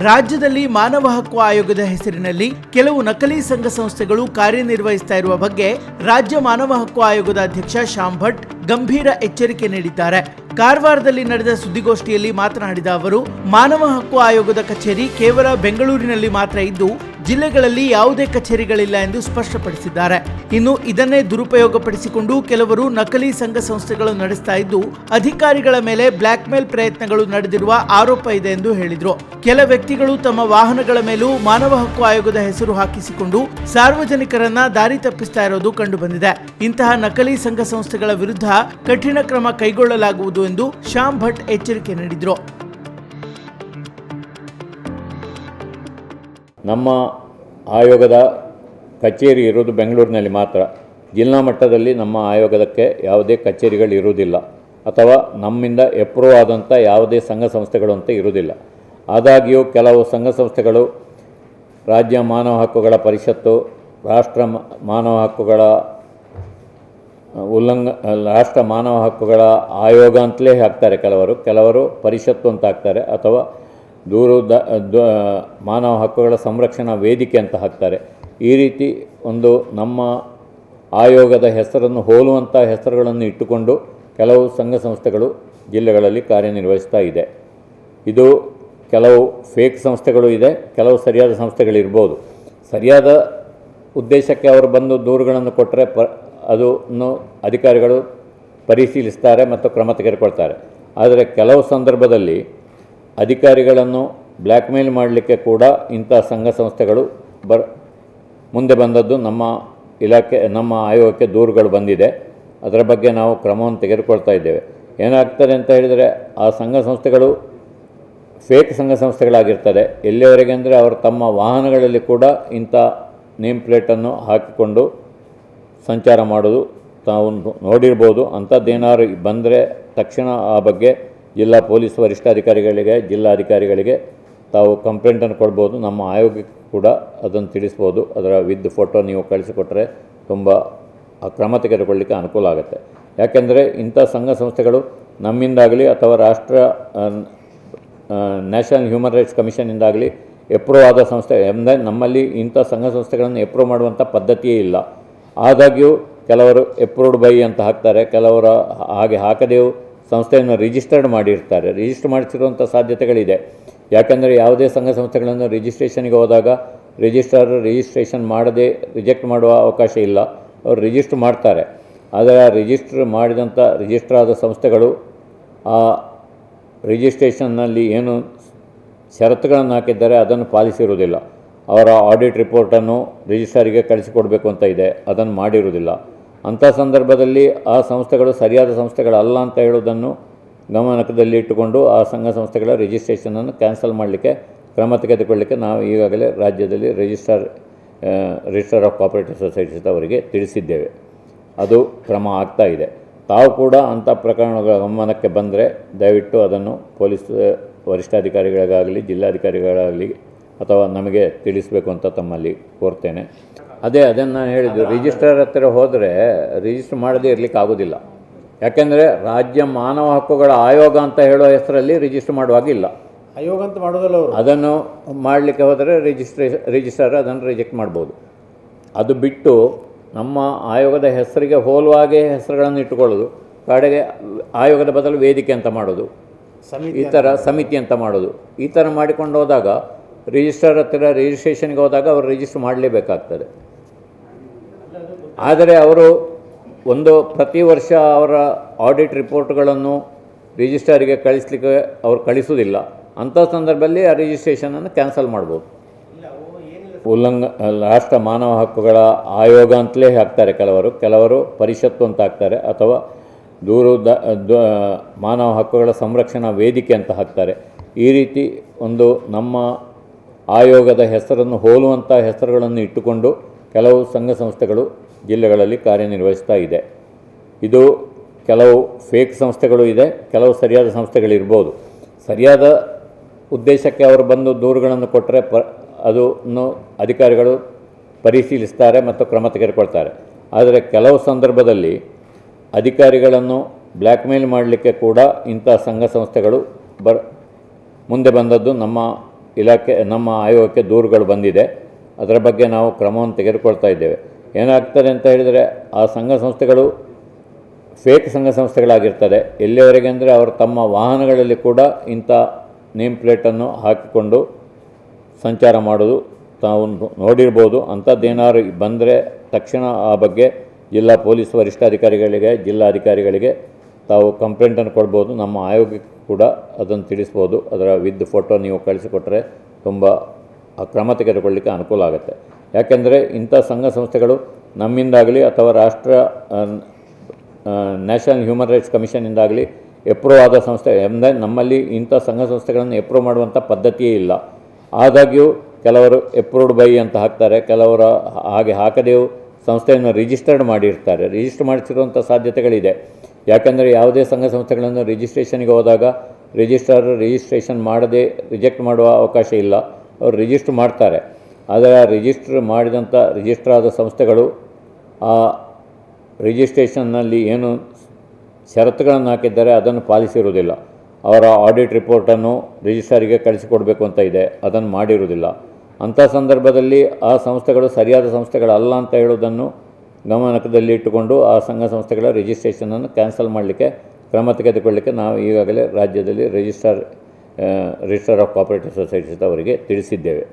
ರಾಜ್ಯದಲ್ಲಿ ಮಾನವ ಹಕ್ಕು ಆಯೋಗದ ಹೆಸರಿನಲ್ಲಿ ಕೆಲವು ನಕಲಿ ಸಂಘ ಸಂಸ್ಥೆಗಳು ಕಾರ್ಯನಿರ್ವಹಿಸ್ತಾ ಇರುವ ಬಗ್ಗೆ ರಾಜ್ಯ ಮಾನವ ಹಕ್ಕು ಆಯೋಗದ ಅಧ್ಯಕ್ಷ ಶ್ಯಾಮ್ ಭಟ್ ಗಂಭೀರ ಎಚ್ಚರಿಕೆ ನೀಡಿದ್ದಾರೆ. ಕಾರವಾರದಲ್ಲಿ ನಡೆದ ಸುದ್ದಿಗೋಷ್ಠಿಯಲ್ಲಿ ಮಾತನಾಡಿದ ಅವರು, ಮಾನವ ಹಕ್ಕು ಆಯೋಗದ ಕಚೇರಿ ಕೇವಲ ಬೆಂಗಳೂರಿನಲ್ಲಿ ಮಾತ್ರ ಇದ್ದು ಜಿಲ್ಲೆಗಳಲ್ಲಿ ಯಾವುದೇ ಕಚೇರಿಗಳಿಲ್ಲ ಎಂದು ಸ್ಪಷ್ಟಪಡಿಸಿದ್ದಾರೆ. ಇನ್ನು ಇದನ್ನೇ ದುರುಪಯೋಗಪಡಿಸಿಕೊಂಡು ಕೆಲವರು ನಕಲಿ ಸಂಘ ಸಂಸ್ಥೆಗಳು ನಡೆಸ್ತಾ ಇದ್ದು ಅಧಿಕಾರಿಗಳ ಮೇಲೆ ಬ್ಲಾಕ್ ಮೇಲ್ ಪ್ರಯತ್ನಗಳು ನಡೆದಿರುವ ಆರೋಪ ಇದೆ ಎಂದು ಹೇಳಿದರು. ಕೆಲ ವ್ಯಕ್ತಿಗಳು ತಮ್ಮ ವಾಹನಗಳ ಮೇಲೂ ಮಾನವ ಹಕ್ಕು ಆಯೋಗದ ಹೆಸರು ಹಾಕಿಸಿಕೊಂಡು ಸಾರ್ವಜನಿಕರನ್ನ ದಾರಿ ತಪ್ಪಿಸ್ತಾ ಇರೋದು ಕಂಡುಬಂದಿದೆ. ಇಂತಹ ನಕಲಿ ಸಂಘ ಸಂಸ್ಥೆಗಳ ವಿರುದ್ಧ ಕಠಿಣ ಕ್ರಮ ಕೈಗೊಳ್ಳಲಾಗುವುದು ಎಂದು ಶ್ಯಾಮ್ ಭಟ್ ಎಚ್ಚರಿಕೆ ನೀಡಿದರು. ನಮ್ಮ ಆಯೋಗದ ಕಚೇರಿ ಇರೋದು ಬೆಂಗಳೂರಿನಲ್ಲಿ ಮಾತ್ರ. ಜಿಲ್ಲಾ ಮಟ್ಟದಲ್ಲಿ ನಮ್ಮ ಆಯೋಗದಕ್ಕೆ ಯಾವುದೇ ಕಚೇರಿಗಳು ಇರುವುದಿಲ್ಲ ಅಥವಾ ನಮ್ಮಿಂದ ಎಪ್ರೂವ್ ಆದಂಥ ಯಾವುದೇ ಸಂಘ ಸಂಸ್ಥೆಗಳು ಅಂತ ಇರುವುದಿಲ್ಲ. ಆದಾಗ್ಯೂ ಕೆಲವು ಸಂಘ ಸಂಸ್ಥೆಗಳು ರಾಜ್ಯ ಮಾನವ ಹಕ್ಕುಗಳ ಪರಿಷತ್ತು, ರಾಷ್ಟ್ರ ಮಾನವ ಹಕ್ಕುಗಳ ರಾಷ್ಟ್ರ ಮಾನವ ಹಕ್ಕುಗಳ ಆಯೋಗ ಅಂತಲೇ ಹಾಕ್ತಾರೆ, ಕೆಲವರು ಪರಿಷತ್ತು ಅಂತ ಹಾಕ್ತಾರೆ, ಅಥವಾ ಮಾನವ ಹಕ್ಕುಗಳ ಸಂರಕ್ಷಣಾ ವೇದಿಕೆ ಅಂತ ಹಾಕ್ತಾರೆ. ಈ ರೀತಿ ಒಂದು ನಮ್ಮ ಆಯೋಗದ ಹೆಸರನ್ನು ಹೋಲುವಂಥ ಹೆಸರುಗಳನ್ನು ಇಟ್ಟುಕೊಂಡು ಕೆಲವು ಸಂಘ ಸಂಸ್ಥೆಗಳು ಜಿಲ್ಲೆಗಳಲ್ಲಿ ಕಾರ್ಯನಿರ್ವಹಿಸ್ತಾ ಇದೆ. ಇದು ಕೆಲವು ಫೇಕ್ ಸಂಸ್ಥೆಗಳು ಇದೆ, ಕೆಲವು ಸರಿಯಾದ ಸಂಸ್ಥೆಗಳಿರ್ಬೋದು. ಸರಿಯಾದ ಉದ್ದೇಶಕ್ಕೆ ಅವರು ಬಂದು ದೂರುಗಳನ್ನು ಕೊಟ್ಟರೆ ಅದನ್ನು ಅಧಿಕಾರಿಗಳು ಪರಿಶೀಲಿಸ್ತಾರೆ ಮತ್ತು ಕ್ರಮ ತೆಗೆದುಕೊಳ್ತಾರೆ. ಆದರೆ ಕೆಲವು ಸಂದರ್ಭದಲ್ಲಿ ಅಧಿಕಾರಿಗಳನ್ನು ಬ್ಲ್ಯಾಕ್ ಮೇಲ್ ಮಾಡಲಿಕ್ಕೆ ಕೂಡ ಇಂಥ ಸಂಘ ಸಂಸ್ಥೆಗಳು ಮುಂದೆ ಬಂದದ್ದು ನಮ್ಮ ಆಯೋಗಕ್ಕೆ ದೂರುಗಳು ಬಂದಿದೆ. ಅದರ ಬಗ್ಗೆ ನಾವು ಕ್ರಮವನ್ನು ತೆಗೆದುಕೊಳ್ತಾ ಇದ್ದೇವೆ. ಏನಾಗ್ತದೆ ಅಂತ ಹೇಳಿದರೆ, ಆ ಸಂಘ ಸಂಸ್ಥೆಗಳು ಫೇಕ್ ಸಂಘ ಸಂಸ್ಥೆಗಳಾಗಿರ್ತದೆ. ಎಲ್ಲಿಯವರೆಗೆ ಅಂದರೆ ಅವರು ತಮ್ಮ ವಾಹನಗಳಲ್ಲಿ ಕೂಡ ಇಂಥ ನೇಮ್ ಪ್ಲೇಟನ್ನು ಹಾಕಿಕೊಂಡು ಸಂಚಾರ ಮಾಡೋದು ತಾವು ನೋಡಿರ್ಬೋದು. ಅಂಥದ್ದೇನಾದ್ರು ಬಂದರೆ ತಕ್ಷಣ ಆ ಬಗ್ಗೆ ಜಿಲ್ಲಾ ಪೊಲೀಸ್ ವರಿಷ್ಠಾಧಿಕಾರಿಗಳಿಗೆ, ಜಿಲ್ಲಾಧಿಕಾರಿಗಳಿಗೆ ತಾವು ಕಂಪ್ಲೇಂಟನ್ನು ಕೊಡ್ಬೋದು. ನಮ್ಮ ಆಯೋಗಕ್ಕೆ ಕೂಡ ಅದನ್ನು ತಿಳಿಸ್ಬೋದು. ಅದರ ವಿದ್ ಫೋಟೋ ನೀವು ಕಳಿಸಿಕೊಟ್ರೆ ತುಂಬ ಕ್ರಮ ತೆಗೆದುಕೊಳ್ಳಲಿಕ್ಕೆ ಅನುಕೂಲ ಆಗುತ್ತೆ. ಯಾಕೆಂದರೆ ಇಂಥ ಸಂಘ ಸಂಸ್ಥೆಗಳು ನಮ್ಮಿಂದಾಗಲಿ ಅಥವಾ ನ್ಯಾಷನಲ್ ಹ್ಯೂಮನ್ ರೈಟ್ಸ್ ಕಮಿಷನಿಂದಾಗಲಿ ಎಪ್ರೂವ್ ಆದ ಸಂಸ್ಥೆ ಅಂದರೆ ನಮ್ಮಲ್ಲಿ ಇಂಥ ಸಂಘ ಸಂಸ್ಥೆಗಳನ್ನು ಎಪ್ರೂವ್ ಮಾಡುವಂಥ ಪದ್ಧತಿಯೇ ಇಲ್ಲ. ಆದಾಗ್ಯೂ ಕೆಲವರು ಎಪ್ರೂವ್ಡ್ ಬೈ ಅಂತ ಹಾಕ್ತಾರೆ, ಕೆಲವರು ಹಾಗೆ ಹಾಕದೆಯೂ ಸಂಸ್ಥೆಯನ್ನು ರಿಜಿಸ್ಟರ್ಡ್ ಮಾಡಿರ್ತಾರೆ. ರಿಜಿಸ್ಟರ್ ಮಾಡಿಸಿರುವಂಥ ಸಾಧ್ಯತೆಗಳಿದೆ. ಯಾಕೆಂದರೆ ಯಾವುದೇ ಸಂಘ ಸಂಸ್ಥೆಗಳನ್ನು ರಿಜಿಸ್ಟ್ರೇಷನ್ಗೆ ಹೋದಾಗ ರಿಜಿಸ್ಟ್ರೇಷನ್ ಮಾಡದೆ ರಿಜೆಕ್ಟ್ ಮಾಡುವ ಅವಕಾಶ ಇಲ್ಲ. ಅವರು ರಿಜಿಸ್ಟರ್ ಮಾಡ್ತಾರೆ. ಆದರೆ ರಿಜಿಸ್ಟರ್ ಆದ ಸಂಸ್ಥೆಗಳು ಆ ರಿಜಿಸ್ಟ್ರೇಷನ್ನಲ್ಲಿ ಏನು ಷರತ್ತುಗಳನ್ನು ಹಾಕಿದ್ದಾರೆ ಅದನ್ನು ಪಾಲಿಸಿರುವುದಿಲ್ಲ. ಅವರ ಆಡಿಟ್ ರಿಪೋರ್ಟನ್ನು ರಿಜಿಸ್ಟ್ರಾರಿಗೆ ಕಳಿಸಿಕೊಡಬೇಕು ಅಂತ ಇದೆ, ಅದನ್ನು ಮಾಡಿರುವುದಿಲ್ಲ. ಅಂಥ ಸಂದರ್ಭದಲ್ಲಿ ಆ ಸಂಸ್ಥೆಗಳು ಸರಿಯಾದ ಸಂಸ್ಥೆಗಳಲ್ಲ ಅಂತ ಹೇಳುವುದನ್ನು ಗಮನದಲ್ಲಿ ಇಟ್ಟುಕೊಂಡು ಆ ಸಂಘ ಸಂಸ್ಥೆಗಳ ರಿಜಿಸ್ಟ್ರೇಷನನ್ನು ಕ್ಯಾನ್ಸಲ್ ಮಾಡಲಿಕ್ಕೆ ಕ್ರಮ ತೆಗೆದುಕೊಳ್ಳಲಿಕ್ಕೆ ನಾವು ಈಗಾಗಲೇ ರಾಜ್ಯದಲ್ಲಿ ರಿಜಿಸ್ಟರ್ ಆಫ್ ಕೋಆಪರೇಟಿವ್ ಸೊಸೈಟೀಸ್ ಅವರಿಗೆ ತಿಳಿಸಿದ್ದೇವೆ. ಅದು ಕ್ರಮ ಆಗ್ತಾ ಇದೆ. ತಾವು ಕೂಡ ಅಂಥ ಪ್ರಕರಣಗಳ ಗಮನಕ್ಕೆ ಬಂದರೆ ದಯವಿಟ್ಟು ಅದನ್ನು ಪೊಲೀಸ್ ವರಿಷ್ಠಾಧಿಕಾರಿಗಳಿಗಾಗಲಿ, ಜಿಲ್ಲಾಧಿಕಾರಿಗಳಾಗಲಿ ಅಥವಾ ನಮಗೆ ತಿಳಿಸಬೇಕು ಅಂತ ತಮ್ಮಲ್ಲಿ ಕೋರ್ತೇನೆ. ಅದನ್ನು ಹೇಳಿದ್ದು, ರಿಜಿಸ್ಟರ್ ಹತ್ತಿರ ಹೋದರೆ ರಿಜಿಸ್ಟರ್ ಮಾಡದೇ ಇರಲಿಕ್ಕೆ ಆಗೋದಿಲ್ಲ. ಯಾಕೆಂದರೆ ರಾಜ್ಯ ಮಾನವ ಹಕ್ಕುಗಳ ಆಯೋಗ ಅಂತ ಹೇಳೋ ಹೆಸರಲ್ಲಿ ರಿಜಿಸ್ಟರ್ ಮಾಡುವಾಗಿಲ್ಲ. ಆಯೋಗ ಅಂತ ಮಾಡೋದಲ್ಲ ಅವರು. ಅದನ್ನು ಮಾಡಲಿಕ್ಕೆ ಹೋದರೆ ರಿಜಿಸ್ಟರ್ ಅದನ್ನು ರಿಜೆಕ್ಟ್ ಮಾಡ್ಬೋದು. ಅದು ಬಿಟ್ಟು ನಮ್ಮ ಆಯೋಗದ ಹೆಸರಿಗೆ ಹೋಲುವಾಗೆ ಹೆಸರುಗಳನ್ನು ಇಟ್ಟುಕೊಳ್ಳೋದು, ಕಡೆಗೆ ಆಯೋಗದ ಬದಲು ವೇದಿಕೆ ಅಂತ ಮಾಡೋದು, ಈ ಥರ ಸಮಿತಿ ಅಂತ ಮಾಡೋದು, ಈ ಥರ ಮಾಡಿಕೊಂಡು ಹೋದಾಗ ರಿಜಿಸ್ಟ್ರೇಷನ್ಗೆ ಹೋದಾಗ ಅವರು ರಿಜಿಸ್ಟರ್ ಮಾಡಲೇಬೇಕಾಗ್ತದೆ. ಆದರೆ ಅವರು ಪ್ರತಿ ವರ್ಷ ಅವರ ಆಡಿಟ್ ರಿಪೋರ್ಟ್ಗಳನ್ನು ರಿಜಿಸ್ಟ್ರಾರಿಗೆ ಕಳಿಸಲಿಕ್ಕೆ ಅವರು ಕಳಿಸುವುದಿಲ್ಲ. ಅಂಥ ಸಂದರ್ಭದಲ್ಲಿ ಆ ರಿಜಿಸ್ಟ್ರೇಷನನ್ನು ಕ್ಯಾನ್ಸಲ್ ಮಾಡ್ಬೋದು. ರಾಷ್ಟ್ರ ಮಾನವ ಹಕ್ಕುಗಳ ಆಯೋಗ ಅಂತಲೇ ಹಾಕ್ತಾರೆ, ಕೆಲವರು ಪರಿಷತ್ತು ಅಂತ ಹಾಕ್ತಾರೆ, ಅಥವಾ ಮಾನವ ಹಕ್ಕುಗಳ ಸಂರಕ್ಷಣಾ ವೇದಿಕೆ ಅಂತ ಹಾಕ್ತಾರೆ. ಈ ರೀತಿ ನಮ್ಮ ಆಯೋಗದ ಹೆಸರನ್ನು ಹೋಲುವಂಥ ಹೆಸರುಗಳನ್ನು ಇಟ್ಟುಕೊಂಡು ಕೆಲವು ಸಂಘ ಸಂಸ್ಥೆಗಳು ಜಿಲ್ಲೆಗಳಲ್ಲಿ ಕಾರ್ಯನಿರ್ವಹಿಸ್ತಾ ಇದೆ. ಇದು ಕೆಲವು ಫೇಕ್ ಸಂಸ್ಥೆಗಳು ಇದೆ, ಕೆಲವು ಸರಿಯಾದ ಸಂಸ್ಥೆಗಳಿರ್ಬೋದು. ಸರಿಯಾದ ಉದ್ದೇಶಕ್ಕೆ ಅವರು ಬಂದು ದೂರುಗಳನ್ನು ಕೊಟ್ಟರೆ ಅದನ್ನು ಅಧಿಕಾರಿಗಳು ಪರಿಶೀಲಿಸ್ತಾರೆ ಮತ್ತು ಕ್ರಮ ತೆಗೆದುಕೊಳ್ತಾರೆ. ಆದರೆ ಕೆಲವು ಸಂದರ್ಭದಲ್ಲಿ ಅಧಿಕಾರಿಗಳನ್ನು ಬ್ಲ್ಯಾಕ್ ಮೇಲ್ ಮಾಡಲಿಕ್ಕೆ ಕೂಡ ಇಂಥ ಸಂಘ ಸಂಸ್ಥೆಗಳು ಮುಂದೆ ಬಂದದ್ದು ನಮ್ಮ ಆಯೋಗಕ್ಕೆ ದೂರುಗಳು ಬಂದಿದೆ. ಅದರ ಬಗ್ಗೆ ನಾವು ಕ್ರಮವನ್ನು ತೆಗೆದುಕೊಳ್ತಾ ಇದ್ದೇವೆ. ಏನಾಗ್ತದೆ ಅಂತ ಹೇಳಿದರೆ, ಆ ಸಂಘ ಸಂಸ್ಥೆಗಳು ಫೇಕ್ ಸಂಘ ಸಂಸ್ಥೆಗಳಾಗಿರ್ತದೆ. ಎಲ್ಲಿವರೆಗೆ ಅಂದರೆ ಅವರು ತಮ್ಮ ವಾಹನಗಳಲ್ಲಿ ಕೂಡ ಇಂಥ ನೇಮ್ ಪ್ಲೇಟನ್ನು ಹಾಕಿಕೊಂಡು ಸಂಚಾರ ಮಾಡೋದು ತಾವು ನೋಡಿರ್ಬೋದು. ಅಂಥದ್ದೇನಾದ್ರು ಬಂದರೆ ತಕ್ಷಣ ಆ ಬಗ್ಗೆ ಜಿಲ್ಲಾ ಪೊಲೀಸ್ ವರಿಷ್ಠಾಧಿಕಾರಿಗಳಿಗೆ, ಜಿಲ್ಲಾಧಿಕಾರಿಗಳಿಗೆ ತಾವು ಕಂಪ್ಲೇಂಟನ್ನು ಕೊಡ್ಬೋದು. ನಮ್ಮ ಆಯೋಗಕ್ಕೆ ಕೂಡ ಅದನ್ನು ತಿಳಿಸ್ಬೋದು. ಅದರ ವಿದ್ ಫೋಟೋ ನೀವು ಕಳಿಸಿಕೊಟ್ರೆ ತುಂಬ ಕ್ರಮ ತೆಗೆದುಕೊಳ್ಳಲಿಕ್ಕೆ ಅನುಕೂಲ ಆಗುತ್ತೆ. ಯಾಕೆಂದರೆ ಇಂಥ ಸಂಘ ಸಂಸ್ಥೆಗಳು ನಮ್ಮಿಂದಾಗಲಿ ಅಥವಾ ನ್ಯಾಷನಲ್ ಹ್ಯೂಮನ್ ರೈಟ್ಸ್ ಕಮಿಷನಿಂದಾಗಲಿ ಎಪ್ರೂವ್ ಆದ ಸಂಸ್ಥೆ ಅಂದರೆ ನಮ್ಮಲ್ಲಿ ಇಂಥ ಸಂಘ ಸಂಸ್ಥೆಗಳನ್ನು ಎಪ್ರೂವ್ ಮಾಡುವಂಥ ಪದ್ಧತಿಯೇ ಇಲ್ಲ. ಆದಾಗ್ಯೂ ಕೆಲವರು ಎಪ್ರೂವ್ಡ್ ಬೈ ಅಂತ ಹಾಕ್ತಾರೆ, ಕೆಲವರು ಹಾಗೆ ಹಾಕದೆಯೂ ಸಂಸ್ಥೆಯನ್ನು ರಿಜಿಸ್ಟರ್ಡ್ ಮಾಡಿರ್ತಾರೆ. ರಿಜಿಸ್ಟರ್ ಮಾಡಿಸಿರುವಂಥ ಸಾಧ್ಯತೆಗಳಿದೆ. ಯಾಕೆಂದರೆ ಯಾವುದೇ ಸಂಘ ಸಂಸ್ಥೆಗಳನ್ನು ರಿಜಿಸ್ಟ್ರೇಷನ್ಗೆ ಹೋದಾಗ ರಿಜಿಸ್ಟ್ರೇಷನ್ ಮಾಡದೆ ರಿಜೆಕ್ಟ್ ಮಾಡುವ ಅವಕಾಶ ಇಲ್ಲ. ಅವರು ರಿಜಿಸ್ಟ್ರ್ ಮಾಡ್ತಾರೆ. ಆದರೆ ರಿಜಿಸ್ಟರ್ ಆದ ಸಂಸ್ಥೆಗಳು ಆ ರಿಜಿಸ್ಟ್ರೇಷನ್ನಲ್ಲಿ ಏನು ಷರತ್ತುಗಳನ್ನು ಹಾಕಿದ್ದಾರೆ ಅದನ್ನು ಪಾಲಿಸಿರುವುದಿಲ್ಲ. ಅವರ ಆಡಿಟ್ ರಿಪೋರ್ಟನ್ನು ರಿಜಿಸ್ಟ್ರಾರಿಗೆ ಕಳಿಸಿಕೊಡಬೇಕು ಅಂತ ಇದೆ, ಅದನ್ನು ಮಾಡಿರುವುದಿಲ್ಲ. ಅಂಥ ಸಂದರ್ಭದಲ್ಲಿ ಆ ಸಂಸ್ಥೆಗಳು ಸರಿಯಾದ ಸಂಸ್ಥೆಗಳಲ್ಲ ಅಂತ ಹೇಳುವುದನ್ನು ಗಮನದಲ್ಲಿ ಇಟ್ಟುಕೊಂಡು ಆ ಸಂಘ ಸಂಸ್ಥೆಗಳ ರಿಜಿಸ್ಟ್ರೇಷನನ್ನು ಕ್ಯಾನ್ಸಲ್ ಮಾಡಲಿಕ್ಕೆ ಕ್ರಮ ತೆಗೆದುಕೊಳ್ಳಲಿಕ್ಕೆ ನಾವು ಈಗಾಗಲೇ ರಾಜ್ಯದಲ್ಲಿ ರಿಜಿಸ್ಟರ್ ಆಫ್ ಕೋಆಪರೇಟಿವ್ ಸೊಸೈಟೀಸ್ ಅವರಿಗೆ ತಿಳಿಸಿದ್ದೇವೆ.